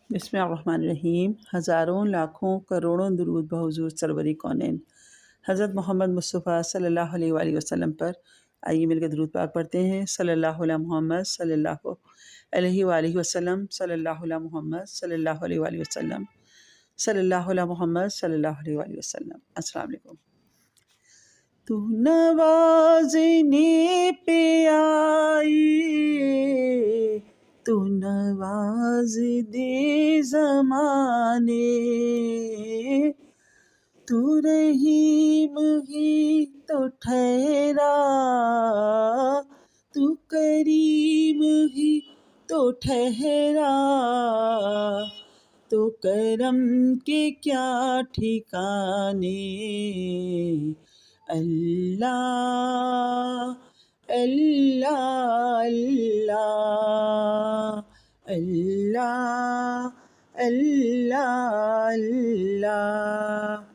بسم اللہ الرحمن الرحیم۔ ہزاروں لاکھوں کروڑوں درود بحضور سرور کونین حضرت محمد مصطفیٰ صلی اللہ علیہ وآلہ وسلم پر۔ آئیے مل کے درود پاک پڑھتے ہیں۔ صلی اللہ علیہ محمد صلی اللہ علیہ وآلہ وسلم، صلی اللہ علیہ محمد صلی اللہ علیہ وآلہ وسلم، صلی اللہ علیہ محمد صلی اللہ علیہ وآلہ وسلم۔ السلام علیکم۔ تو نوازنے پہ آئی، تو نواز دے زمانے، تو رحیم ہی تو ٹھہرا، تو کریم ہی تو ٹھہرا، تو کرم کے کیا ٹھکانے۔ اللہ اللہ اللہ اللہ اللہ اللہ۔